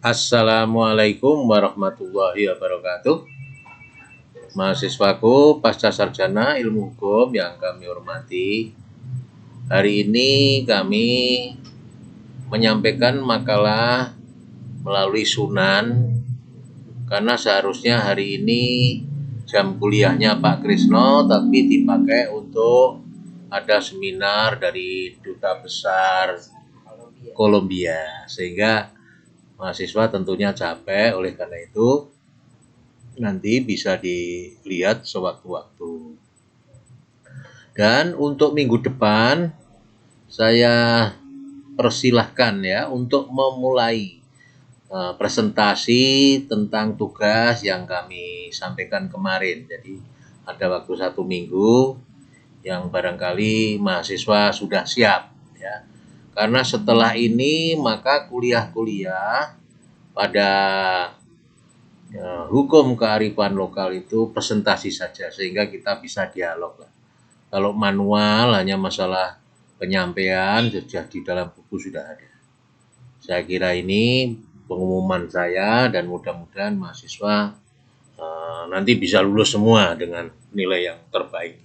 Assalamualaikum warahmatullahi wabarakatuh. Mahasiswaku pasca sarjana ilmu hukum yang kami hormati, hari ini kami menyampaikan makalah melalui Sunan karena seharusnya hari ini jam kuliahnya Pak Krisno tapi dipakai untuk ada seminar dari Duta Besar Kolombia, sehingga mahasiswa tentunya capek. Oleh karena itu nanti bisa dilihat sewaktu-waktu. Dan untuk minggu depan saya persilahkan ya untuk memulai presentasi tentang tugas yang kami sampaikan kemarin. Jadi ada waktu 1 minggu yang barangkali mahasiswa sudah siap ya. Karena setelah ini maka kuliah-kuliah pada hukum kearifan lokal itu presentasi saja, sehingga kita bisa dialog lah. Kalau manual hanya masalah penyampaian sudah di dalam buku sudah ada. Saya kira ini pengumuman saya dan mudah-mudahan mahasiswa nanti bisa lulus semua dengan nilai yang terbaik.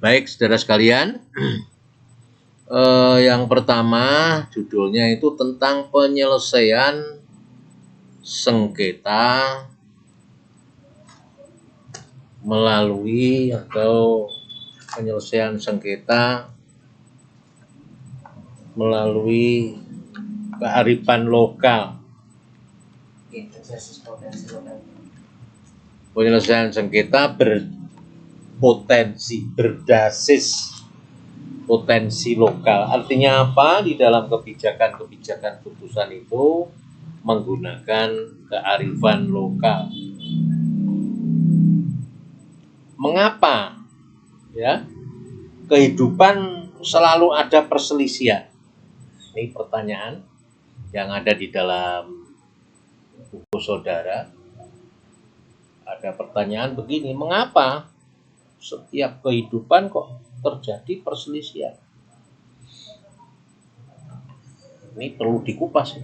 Baik, saudara sekalian, yang pertama judulnya itu tentang penyelesaian sengketa melalui atau penyelesaian sengketa melalui kearifan lokal. Penyelesaian sengketa berbasis potensi lokal. Artinya apa? Di dalam kebijakan putusan itu menggunakan kearifan lokal. Mengapa? Ya, kehidupan selalu ada perselisihan. Ini pertanyaan yang ada di dalam buku saudara. Ada pertanyaan begini, mengapa setiap kehidupan kok terjadi perselisihan? Ini perlu dikupas.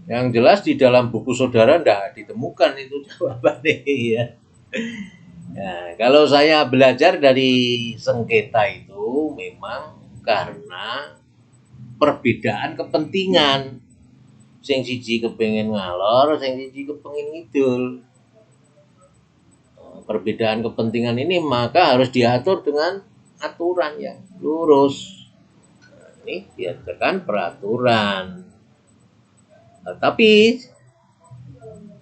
Yang jelas di dalam buku saudara tidak ditemukan itu jawabannya ya. Nah, kalau saya belajar dari sengketa itu memang karena perbedaan kepentingan. Sing siji kepengen ngalor, sing siji kepengen ngidul. Perbedaan kepentingan ini maka harus diatur dengan aturan yang lurus. Nah, ini diadakan peraturan. Nah, tapi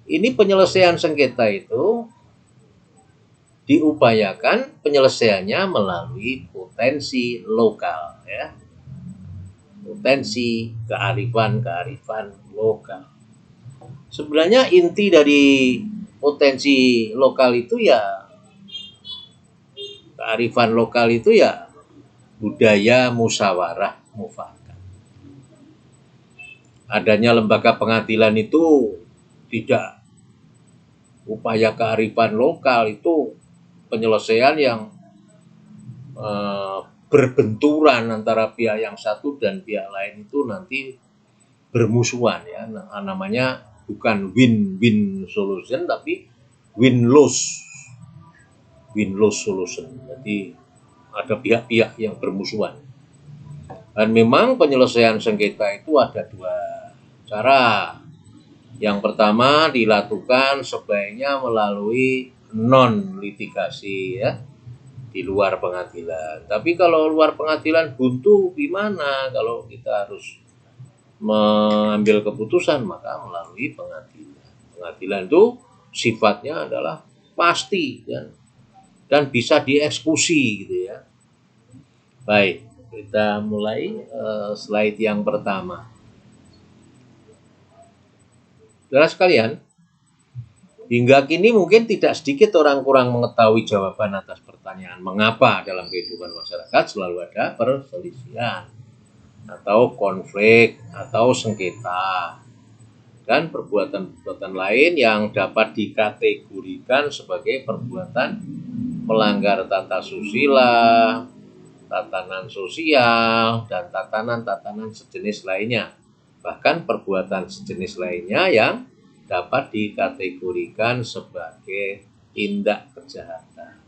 ini penyelesaian sengketa itu diupayakan penyelesaiannya melalui potensi lokal ya. Potensi kearifan lokal. Sebenarnya inti dari potensi lokal itu ya, kearifan lokal itu ya budaya musyawarah mufakat. Adanya lembaga pengadilan itu tidak upaya kearifan lokal, itu penyelesaian yang berbenturan antara pihak yang satu dan pihak lain itu nanti bermusuhan ya. Nah, namanya bukan win-win solution tapi win-lose solution. Jadi ada pihak-pihak yang bermusuhan. Dan memang penyelesaian sengketa itu ada 2 cara. Yang pertama dilakukan sebaiknya melalui non-litigasi ya, di luar pengadilan. Tapi kalau luar pengadilan buntu gimana? Kalau kita harus mengambil keputusan maka melalui pengadilan. Pengadilan itu sifatnya adalah pasti dan bisa dieksekusi gitu ya. Baik, kita mulai slide yang pertama. Saudara sekalian, hingga kini mungkin tidak sedikit orang kurang mengetahui jawaban atas pertanyaan mengapa dalam kehidupan masyarakat selalu ada perselisihan atau konflik atau sengketa dan perbuatan-perbuatan lain yang dapat dikategorikan sebagai perbuatan melanggar tata susila, tatanan sosial, dan tatanan-tatanan sejenis lainnya. Bahkan perbuatan sejenis lainnya yang dapat dikategorikan sebagai tindak kejahatan.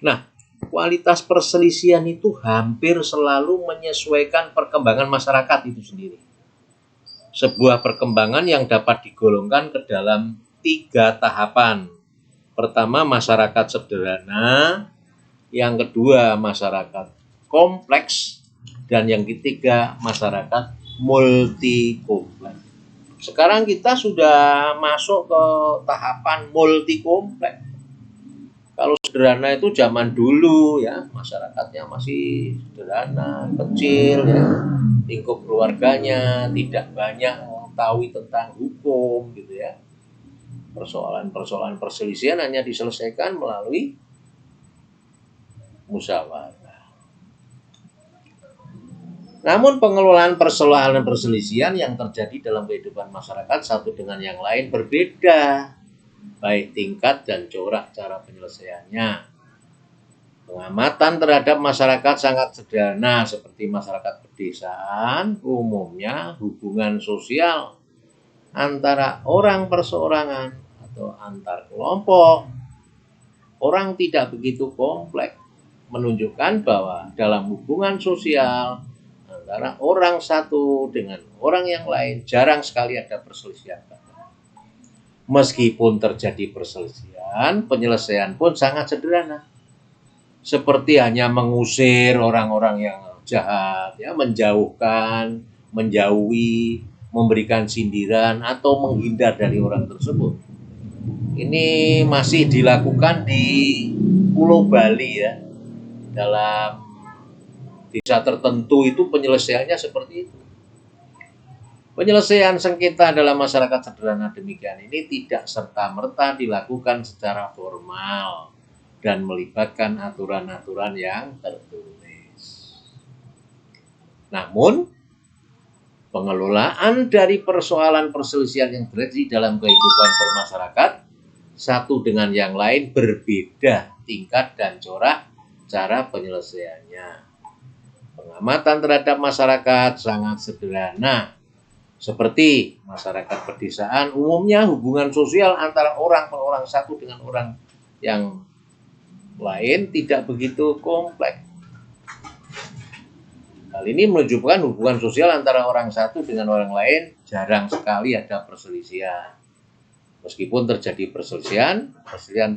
Nah, kualitas perselisihan itu hampir selalu menyesuaikan perkembangan masyarakat itu sendiri. Sebuah perkembangan yang dapat digolongkan ke dalam 3 tahapan. Pertama, masyarakat sederhana. Yang kedua, masyarakat kompleks. Dan yang ketiga, masyarakat multi kompleks. Sekarang kita sudah masuk ke tahapan multi kompleks. Kalau sederhana itu zaman dulu ya, masyarakatnya masih sederhana, kecil ya, lingkup keluarganya tidak banyak mengetahui tentang hukum gitu ya. Persoalan-persoalan perselisihan hanya diselesaikan melalui musyawarah. Namun pengelolaan persoalan perselisihan yang terjadi dalam kehidupan masyarakat satu dengan yang lain berbeda, baik tingkat dan corak cara penyelesaiannya. Pengamatan terhadap masyarakat sangat sederhana seperti masyarakat pedesaan, umumnya hubungan sosial antara orang perseorangan atau antar kelompok orang tidak begitu kompleks, menunjukkan bahwa dalam hubungan sosial antara orang satu dengan orang yang lain jarang sekali ada perselisihan. Meskipun terjadi perselisihan, penyelesaian pun sangat sederhana. Seperti hanya mengusir orang-orang yang jahat, ya, menjauhkan, menjauhi, memberikan sindiran atau menghindar dari orang tersebut. Ini masih dilakukan di Pulau Bali ya. Dalam desa tertentu itu penyelesaiannya seperti itu. Penyelesaian sengketa dalam masyarakat sederhana demikian ini tidak serta-merta dilakukan secara formal dan melibatkan aturan-aturan yang tertulis. Namun, pengelolaan dari persoalan perselisihan yang terjadi dalam kehidupan bermasyarakat satu dengan yang lain berbeda tingkat dan corak cara penyelesaiannya. Pengamatan terhadap masyarakat sangat sederhana. Seperti masyarakat pedesaan, umumnya hubungan sosial antara orang per orang satu dengan orang yang lain tidak begitu kompleks. Hal ini menunjukkan hubungan sosial antara orang satu dengan orang lain jarang sekali ada perselisihan. Meskipun terjadi perselisihan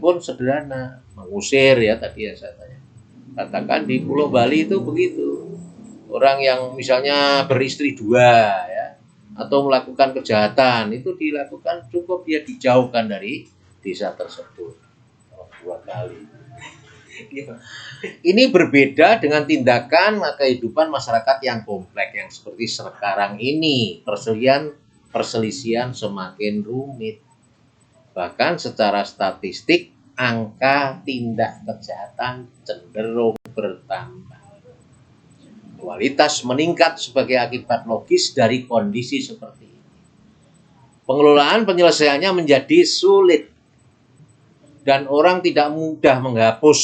pun sederhana, mengusir ya tadi ya saya tanya. Katakan di Pulau Bali itu begitu. Orang yang misalnya beristri 2 ya, atau melakukan kejahatan itu dilakukan cukup dia dijauhkan dari desa tersebut 2 kali. Ini berbeda dengan tindakan kehidupan masyarakat yang kompleks yang seperti sekarang ini. Perselisihan semakin rumit. Bahkan secara statistik angka tindak kejahatan cenderung bertambah. Kualitas meningkat sebagai akibat logis dari kondisi seperti ini. Pengelolaan penyelesaiannya menjadi sulit dan orang tidak mudah menghapus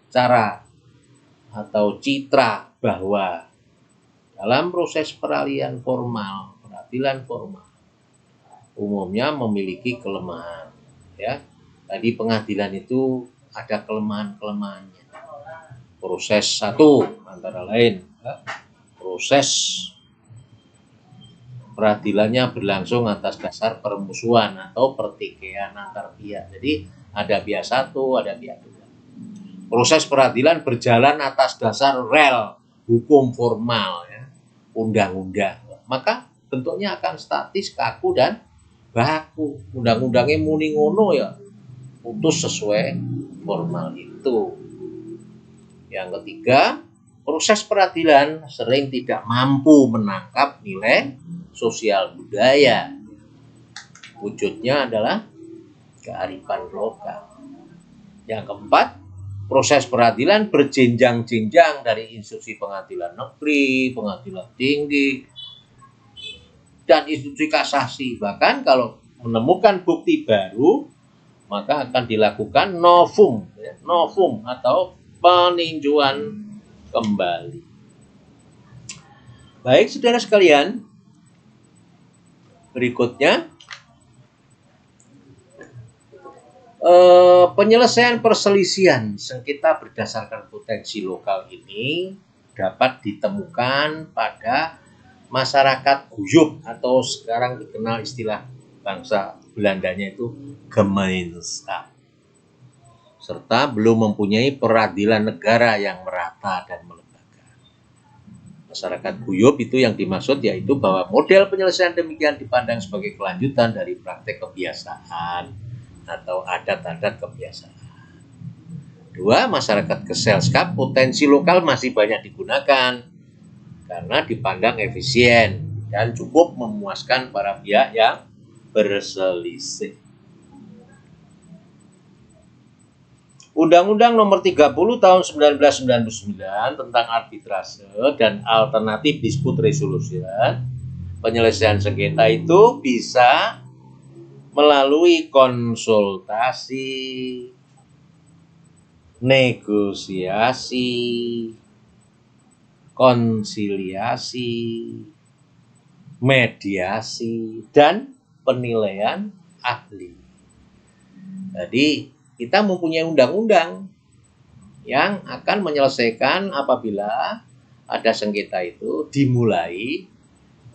cara atau citra bahwa dalam proses peradilan formal umumnya memiliki kelemahan. Ya, tadi pengadilan itu ada kelemahan-kelemahannya. Proses 1 antara lain, proses peradilannya berlangsung atas dasar permusuhan atau pertikaian antar pihak. Jadi ada pihak 1, ada pihak 2. Proses peradilan berjalan atas dasar rel hukum formal, ya, undang-undang. Maka bentuknya akan statis, kaku dan baku. Undang-undangnya muni ngono ya, putus sesuai formal itu. Yang ketiga, proses peradilan sering tidak mampu menangkap nilai sosial budaya. Wujudnya adalah kearifan lokal. Yang keempat, proses peradilan berjenjang-jenjang dari institusi pengadilan negeri, pengadilan tinggi, dan institusi kasasi. Bahkan kalau menemukan bukti baru, maka akan dilakukan novum atau peninjauan kembali. Baik, saudara sekalian, Berikutnya, penyelesaian perselisihan sengketa berdasarkan potensi lokal ini dapat ditemukan pada masyarakat guyup atau sekarang dikenal istilah bangsa Belandanya itu Gemeenschap, serta belum mempunyai peradilan negara yang merata dan melembaga. Masyarakat guyup itu yang dimaksud yaitu bahwa model penyelesaian demikian dipandang sebagai kelanjutan dari praktek kebiasaan atau adat-adat kebiasaan. Dua, masyarakat keselskap potensi lokal masih banyak digunakan karena dipandang efisien dan cukup memuaskan para pihak yang berselisih. Undang-Undang Nomor 30 Tahun 1999 tentang arbitrase dan alternatif dispute resolution, penyelesaian sengketa itu bisa melalui konsultasi, negosiasi, konsiliasi, mediasi, dan penilaian ahli. Jadi kita mempunyai undang-undang yang akan menyelesaikan apabila ada sengketa itu dimulai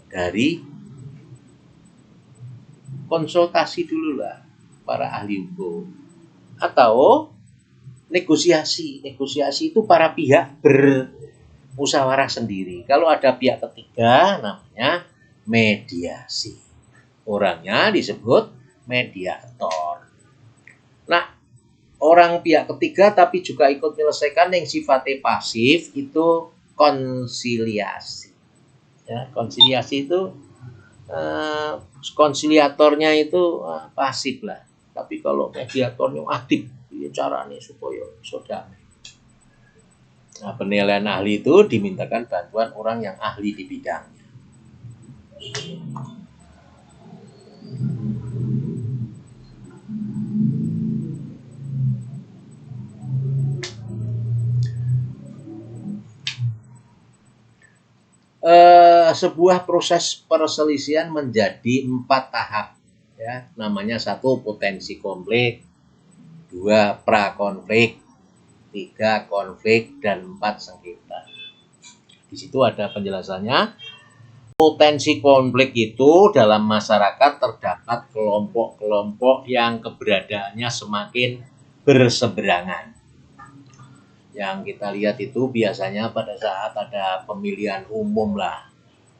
dari konsultasi dulu lah para ahli hukum atau negosiasi. Negosiasi itu para pihak bermusyawarah sendiri. Kalau ada pihak ketiga namanya mediasi. Orangnya disebut mediator. Nah, orang pihak ketiga tapi juga ikut menyelesaikan yang sifatnya pasif itu konsiliasi. Ya, konsiliasi itu konsiliatornya itu pasif lah, tapi kalau mediatornya aktif, ya caranya supaya sudah. Nah, penilaian ahli itu dimintakan bantuan orang yang ahli di bidangnya. Sebuah proses perselisihan menjadi 4 tahap, ya. Namanya 1 potensi konflik, 2 prakonflik, 3 konflik, dan 4 sengketa. Di situ ada penjelasannya. Potensi konflik itu dalam masyarakat terdapat kelompok-kelompok yang keberadaannya semakin berseberangan. Yang kita lihat itu biasanya pada saat ada pemilihan umum lah,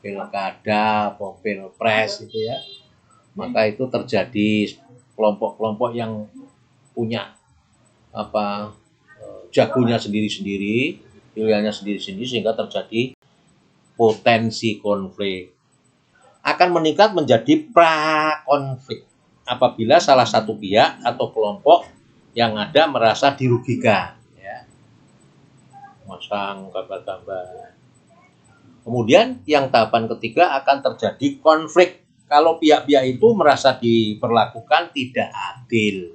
pilkada, pilpres gitu ya, maka itu terjadi kelompok-kelompok yang punya jagonya sendiri-sendiri, pilihannya sendiri-sendiri, sehingga terjadi potensi konflik. Akan meningkat menjadi prakonflik apabila salah satu pihak atau kelompok yang ada merasa dirugikan, masang gambar-gambar. Kemudian yang tahapan ketiga akan terjadi konflik kalau pihak-pihak itu merasa diperlakukan tidak adil.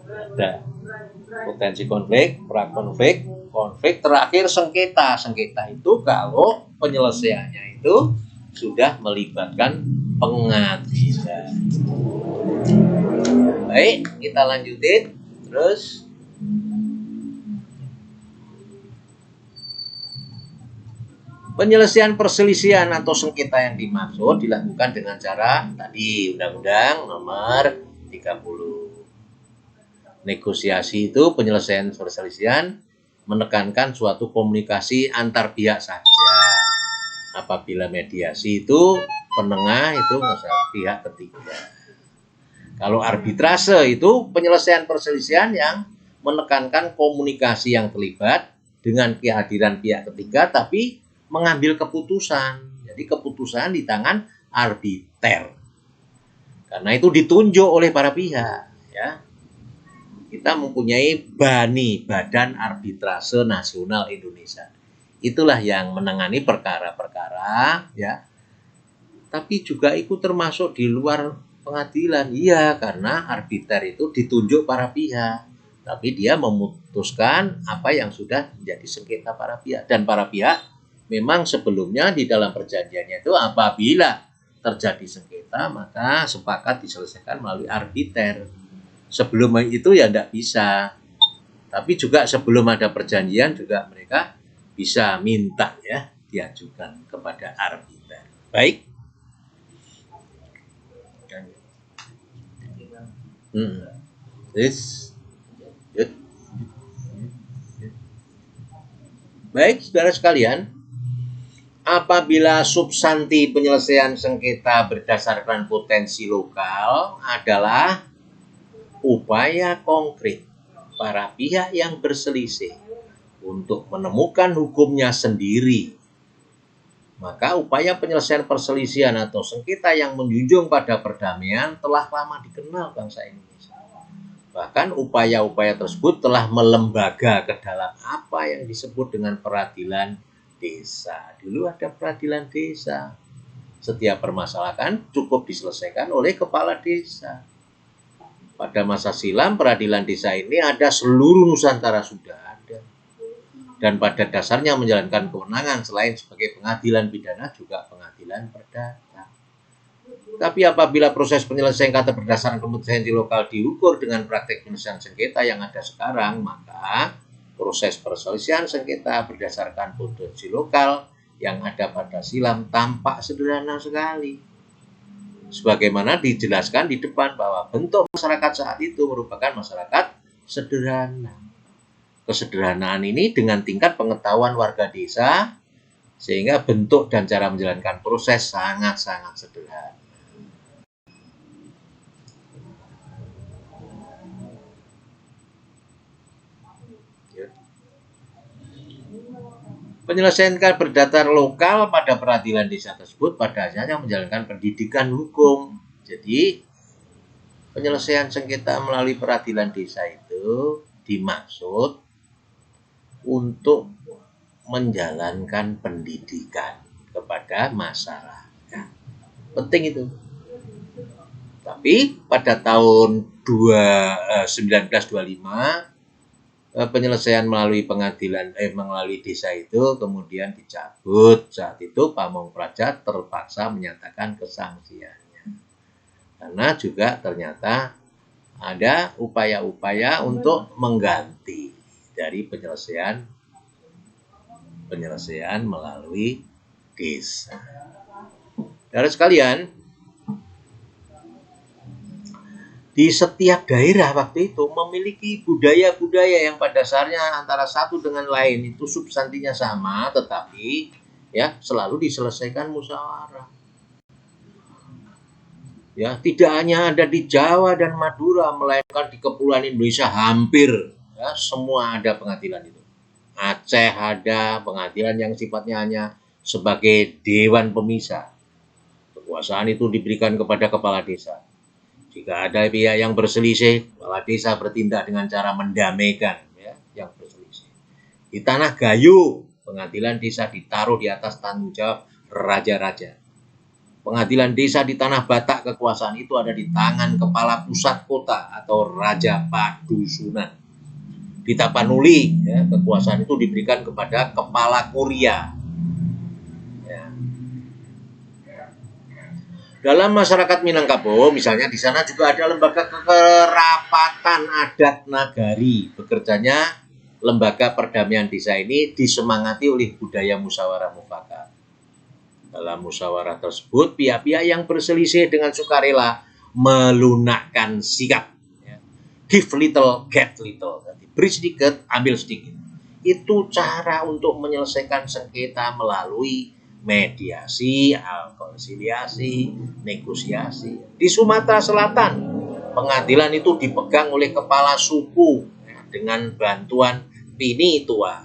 Ada potensi konflik, prakonflik, konflik, terakhir sengketa. Sengketa itu kalau penyelesaiannya itu sudah melibatkan pengadilan. Baik, kita lanjutin terus. Penyelesaian perselisihan atau sengketa yang dimaksud dilakukan dengan cara tadi Undang-Undang Nomor 30. Negosiasi itu penyelesaian perselisihan menekankan suatu komunikasi antar pihak saja. Apabila mediasi itu penengah itu pihak ketiga. Kalau arbitrase itu penyelesaian perselisihan yang menekankan komunikasi yang terlibat dengan kehadiran pihak ketiga tapi mengambil keputusan. Jadi keputusan di tangan arbiter. Karena itu ditunjuk oleh para pihak, ya. Kita mempunyai BANI, Badan Arbitrase Nasional Indonesia. Itulah yang menangani perkara-perkara, ya. Tapi juga ikut termasuk di luar pengadilan. Iya, karena arbiter itu ditunjuk para pihak. Tapi dia memutuskan apa yang sudah menjadi sengketa para pihak. Dan para pihak memang sebelumnya di dalam perjanjiannya itu apabila terjadi sengketa, maka sepakat diselesaikan melalui arbiter. Sebelum itu ya tidak bisa. Tapi juga sebelum ada perjanjian juga mereka bisa minta ya diajukan kepada arbiter. Baik. Baik, saudara sekalian, apabila substansi penyelesaian sengketa berdasarkan potensi lokal adalah upaya konkret para pihak yang berselisih untuk menemukan hukumnya sendiri, maka upaya penyelesaian perselisihan atau sengketa yang menjunjung pada perdamaian telah lama dikenal bangsa Indonesia. Bahkan upaya-upaya tersebut telah melembaga ke dalam apa yang disebut dengan peradilan desa. Dulu ada peradilan desa. Setiap permasalahan cukup diselesaikan oleh kepala desa. Pada masa silam peradilan desa ini ada seluruh Nusantara sudah ada. Dan pada dasarnya menjalankan kewenangan selain sebagai pengadilan pidana juga pengadilan perdata. Tapi apabila proses penyelesaian sengketa berdasarkan kompetensi lokal diukur dengan praktek penyelesaian sengketa yang ada sekarang, maka proses perselisihan sengketa berdasarkan potensi lokal yang ada pada silam tampak sederhana sekali. Sebagaimana dijelaskan di depan bahwa bentuk masyarakat saat itu merupakan masyarakat sederhana. Kesederhanaan ini dengan tingkat pengetahuan warga desa, sehingga bentuk dan cara menjalankan proses sangat-sangat sederhana. Penyelesaian berdasar lokal pada peradilan desa tersebut pada akhirnya menjalankan pendidikan hukum. Jadi penyelesaian sengketa melalui peradilan desa itu dimaksud untuk menjalankan pendidikan kepada masyarakat. Penting itu. Tapi pada tahun 1925 penyelesaian melalui melalui desa itu kemudian dicabut. Saat itu Pamong Praja terpaksa menyatakan kesangsiannya. Karena juga ternyata ada upaya-upaya untuk mengganti dari penyelesaian melalui desa. Saudara sekalian, di setiap daerah waktu itu memiliki budaya-budaya yang pada dasarnya antara satu dengan lain itu substansinya sama, tetapi ya selalu diselesaikan musyawarah. Ya, tidak hanya ada di Jawa dan Madura, melainkan di Kepulauan Indonesia hampir ya semua ada pengadilan itu. Aceh ada pengadilan yang sifatnya hanya sebagai dewan pemisah. Kekuasaan itu diberikan kepada kepala desa. Jika ada pihak yang berselisih, kepala desa bertindak dengan cara mendamaikan ya, yang berselisih. Di Tanah Gayo, pengadilan desa ditaruh di atas tanggung jawab raja-raja. Pengadilan desa di Tanah Batak, kekuasaan itu ada di tangan kepala pusat kota atau raja padusunan. Di Tapanuli, ya, kekuasaan itu diberikan kepada kepala kuria. Dalam masyarakat Minangkabau, misalnya di sana juga ada lembaga kerapatan adat nagari. Bekerjanya lembaga perdamaian desa ini disemangati oleh budaya musyawarah mufakat. Dalam musyawarah tersebut, pihak-pihak yang berselisih dengan sukarela melunakkan sikap. Give little, get little. Beri sedikit, ambil sedikit. Itu cara untuk menyelesaikan sengketa melalui mediasi, konsiliasi, negosiasi. Di Sumatera Selatan, pengadilan itu dipegang oleh kepala suku dengan bantuan pini tua.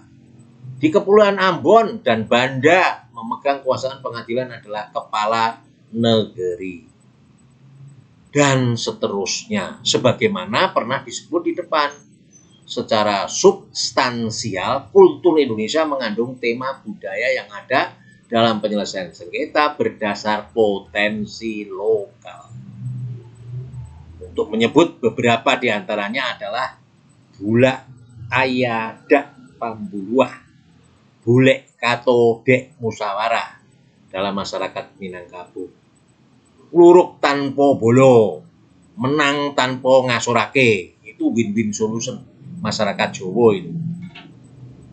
Di Kepulauan Ambon dan Banda, memegang kekuasaan pengadilan adalah kepala negeri. Dan seterusnya, sebagaimana pernah disebut di depan. Secara substansial, kultur Indonesia mengandung tema budaya yang ada dalam penyelesaian sengketa berdasar potensi lokal. Untuk menyebut beberapa di antaranya adalah bulak ayadak pambuluah, bulek kato dek musyawarah dalam masyarakat Minangkabau. luruk tanpa bolo, menang tanpa ngasorake. Itu win-win solution masyarakat Jawa itu.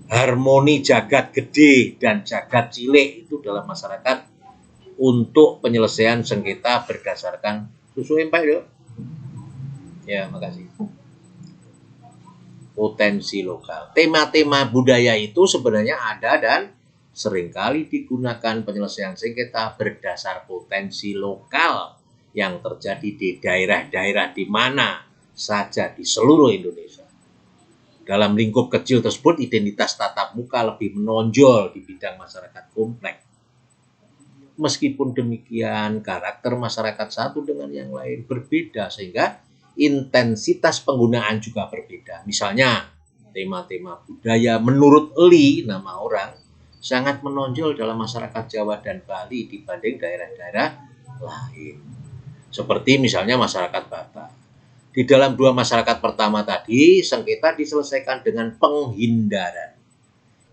Harmoni jagat gede dan jagat cilik itu dalam masyarakat untuk penyelesaian sengketa berdasarkan susu empek ya. Ya, makasih. Potensi lokal. Tema-tema budaya itu sebenarnya ada dan seringkali digunakan penyelesaian sengketa berdasar potensi lokal yang terjadi di daerah-daerah di mana saja di seluruh Indonesia. Dalam lingkup kecil tersebut, identitas tatap muka lebih menonjol di bidang masyarakat kompleks. Meskipun demikian, karakter masyarakat satu dengan yang lain berbeda sehingga intensitas penggunaan juga berbeda. Misalnya, tema-tema budaya menurut Li, nama orang, sangat menonjol dalam masyarakat Jawa dan Bali dibanding daerah-daerah lain. Seperti misalnya masyarakat Batak. Di dalam dua masyarakat pertama tadi, sengketa diselesaikan dengan penghindaran.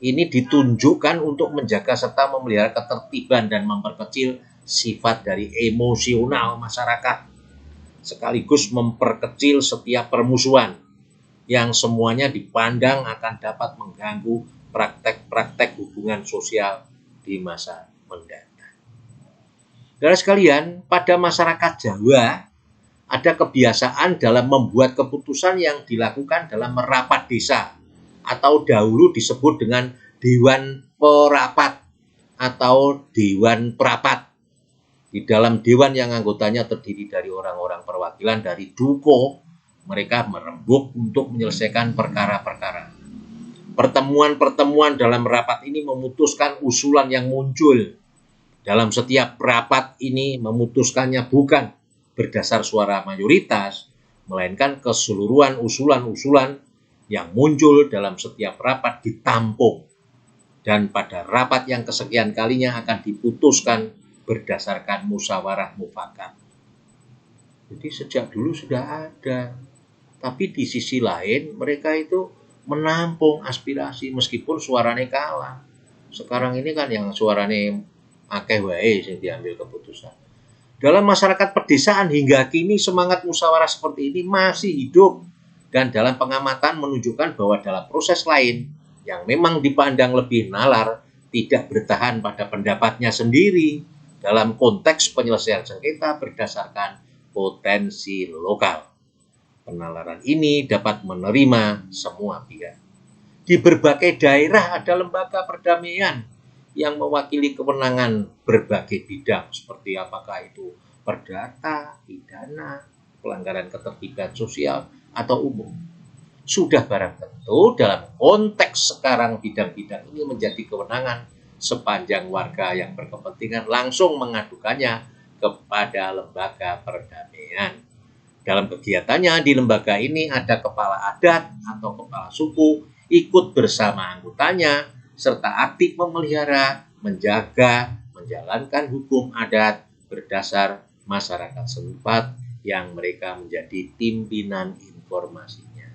Ini ditunjukkan untuk menjaga serta memelihara ketertiban dan memperkecil sifat dari emosional masyarakat, sekaligus memperkecil setiap permusuhan yang semuanya dipandang akan dapat mengganggu praktek-praktek hubungan sosial di masa mendatang. Saudara sekalian, pada masyarakat Jawa ada kebiasaan dalam membuat keputusan yang dilakukan dalam merapat desa atau dahulu disebut dengan Dewan Perapat atau Dewan Perapat. Di dalam dewan yang anggotanya terdiri dari orang-orang perwakilan dari dukuh, mereka merembuk untuk menyelesaikan perkara-perkara. Pertemuan-pertemuan dalam rapat ini memutuskan usulan yang muncul. Dalam setiap rapat ini memutuskannya bukan berdasar suara mayoritas, melainkan keseluruhan usulan-usulan yang muncul dalam setiap rapat ditampung dan pada rapat yang kesekian kalinya akan diputuskan berdasarkan musyawarah mufakat. Jadi sejak dulu sudah ada, tapi di sisi lain mereka itu menampung aspirasi meskipun suaranya kalah. Sekarang ini kan yang suaranya akeh wae yang diambil keputusan. Dalam masyarakat pedesaan hingga kini semangat musyawarah seperti ini masih hidup dan dalam pengamatan menunjukkan bahwa dalam proses lain yang memang dipandang lebih nalar tidak bertahan pada pendapatnya sendiri dalam konteks penyelesaian sengketa berdasarkan potensi lokal. Penalaran ini dapat menerima semua pihak. Di berbagai daerah ada lembaga perdamaian yang mewakili kewenangan berbagai bidang seperti apakah itu perdata, pidana, pelanggaran ketertiban sosial, atau umum. Sudah barang tentu dalam konteks sekarang bidang-bidang ini menjadi kewenangan sepanjang warga yang berkepentingan langsung mengadukannya kepada lembaga perdamaian. Dalam kegiatannya di lembaga ini ada kepala adat atau kepala suku ikut bersama anggotanya serta aktif memelihara, menjaga, menjalankan hukum adat berdasar masyarakat setempat yang mereka menjadi pimpinan informasinya.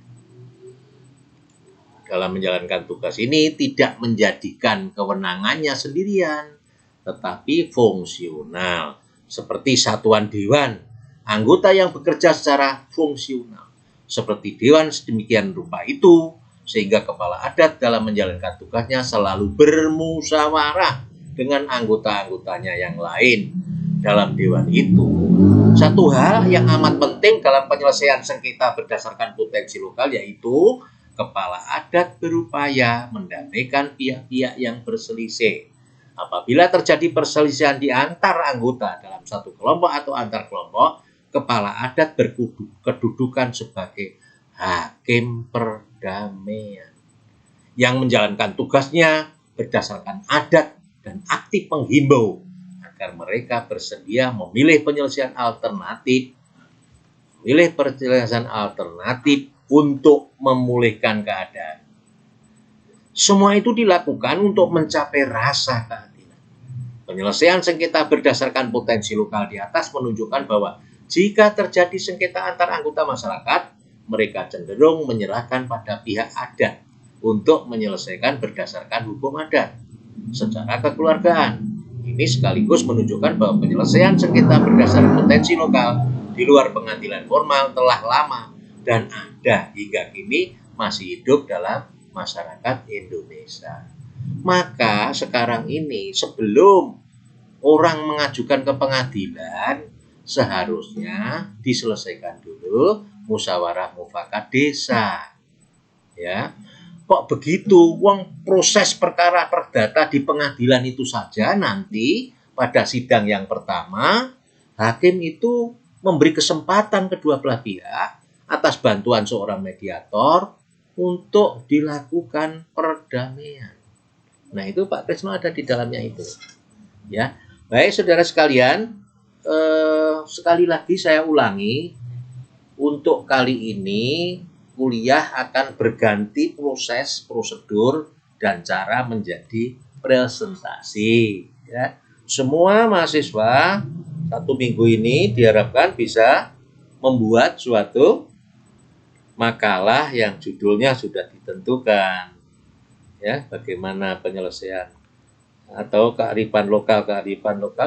Dalam menjalankan tugas ini tidak menjadikan kewenangannya sendirian, tetapi fungsional, seperti satuan dewan, anggota yang bekerja secara fungsional. Seperti dewan sedemikian rupa itu, sehingga kepala adat dalam menjalankan tugasnya selalu bermusyawarah dengan anggota-anggotanya yang lain dalam dewan itu. Satu hal yang amat penting dalam penyelesaian sengketa berdasarkan potensi lokal yaitu kepala adat berupaya mendamaikan pihak-pihak yang berselisih. Apabila terjadi perselisihan di antar anggota dalam satu kelompok atau antar kelompok, kepala adat berkedudukan sebagai hakim perdamaian yang menjalankan tugasnya berdasarkan adat dan aktif menghimbau agar mereka bersedia memilih penyelesaian alternatif untuk memulihkan keadaan. Semua itu dilakukan untuk mencapai rasa keadilan. Penyelesaian sengketa berdasarkan potensi lokal di atas menunjukkan bahwa jika terjadi sengketa antar anggota masyarakat, mereka cenderung menyerahkan pada pihak adat untuk menyelesaikan berdasarkan hukum adat secara kekeluargaan. Ini sekaligus menunjukkan bahwa penyelesaian sengketa berdasarkan potensi lokal di luar pengadilan formal telah lama dan ada hingga kini masih hidup dalam masyarakat Indonesia. Maka sekarang ini sebelum orang mengajukan ke pengadilan, seharusnya diselesaikan dulu musyawarah mufakat desa. Ya, kok begitu? Wong proses perkara perdata di pengadilan itu saja nanti pada sidang yang pertama, hakim itu memberi kesempatan kedua belah pihak atas bantuan seorang mediator untuk dilakukan perdamaian. Nah, itu Pak Kresno ada di dalamnya itu. Ya, baik saudara sekalian, sekali lagi saya ulangi, untuk kali ini kuliah akan berganti proses, prosedur, dan cara menjadi presentasi. Ya, semua mahasiswa 1 minggu ini diharapkan bisa membuat suatu makalah yang judulnya sudah ditentukan. Ya, bagaimana penyelesaian atau kearifan lokal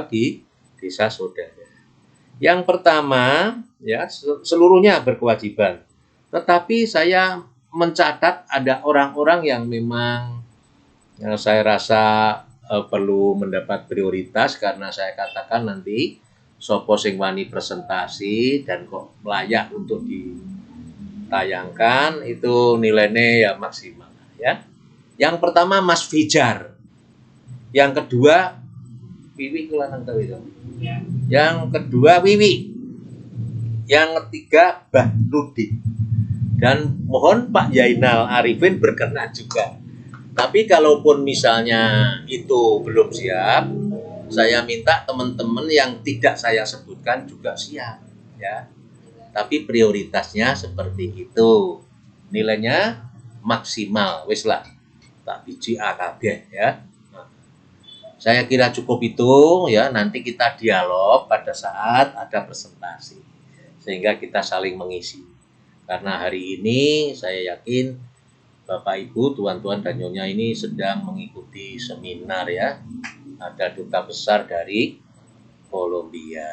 di desa saudara. Yang pertama, ya, seluruhnya berkewajiban. Tetapi saya mencatat ada orang-orang yang memang saya rasa perlu mendapat prioritas, karena saya katakan nanti sopo sing wani presentasi dan kok layak untuk ditayangkan itu nilainya ya maksimal, ya. Yang pertama Mas Fijar. Yang kedua Wiwi kulanang tahu itu. Yang kedua Wiwi. Yang ketiga Mbah Rudi. Dan mohon Pak Yainal Arifin berkenan juga. Tapi kalaupun misalnya itu belum siap, saya minta teman-teman yang tidak saya sebutkan juga siap, ya. Tapi prioritasnya seperti itu. Nilainya maksimal, wis lah. Tak biji AKB, ya. Nah, saya kira cukup itu, ya. Nanti kita dialog pada saat ada presentasi, sehingga kita saling mengisi. Karena hari ini saya yakin Bapak Ibu, Tuan-tuan dan Nyonya ini sedang mengikuti seminar, ya. Ada duta besar dari Kolombia.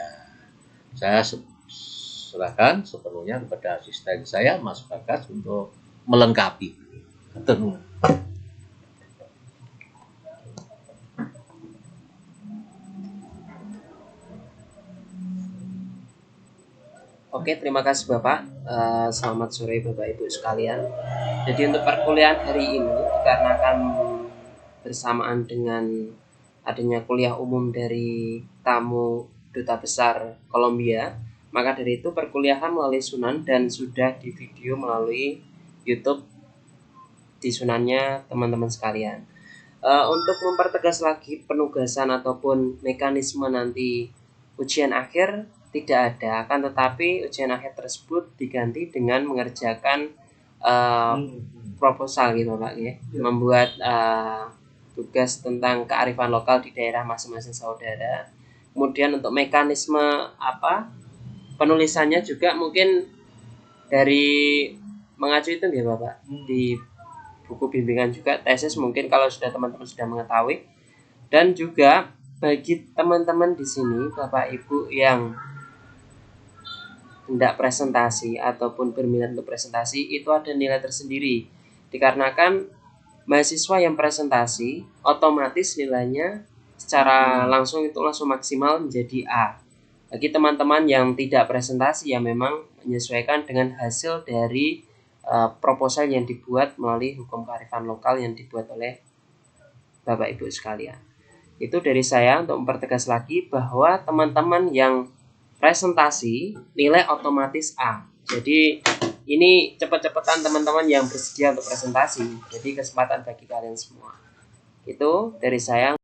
Saya serahkan sepenuhnya kepada asisten saya, Mas Bagas, untuk melengkapi. Oke, terima kasih Bapak. Selamat sore Bapak Ibu sekalian. Jadi untuk perkuliahan hari ini, dikarenakan bersamaan dengan adanya kuliah umum dari tamu Duta Besar Kolombia, maka dari itu perkuliahan melalui Sunan dan sudah di video melalui YouTube di Sunannya teman-teman sekalian. Untuk mempertegas lagi penugasan ataupun mekanisme nanti ujian akhir tidak ada, akan tetapi ujian akhir tersebut diganti dengan mengerjakan proposal gitu Pak ya, membuat tugas tentang kearifan lokal di daerah masing-masing saudara. Kemudian untuk mekanisme penulisannya juga mungkin dari mengacu itu ya Bapak, di buku bimbingan juga tesis mungkin kalau sudah teman-teman sudah mengetahui. Dan juga bagi teman-teman di sini Bapak Ibu yang hendak presentasi ataupun berminat untuk presentasi, itu ada nilai tersendiri. Dikarenakan mahasiswa yang presentasi otomatis nilainya secara langsung itu langsung maksimal menjadi A. Bagi teman-teman yang tidak presentasi, ya memang menyesuaikan dengan hasil dari proposal yang dibuat melalui hukum kearifan lokal yang dibuat oleh Bapak Ibu sekalian. Itu dari saya untuk mempertegas lagi bahwa teman-teman yang presentasi nilai otomatis A. Jadi ini cepat-cepatan teman-teman yang bersedia untuk presentasi. Jadi kesempatan bagi kalian semua. Itu dari saya.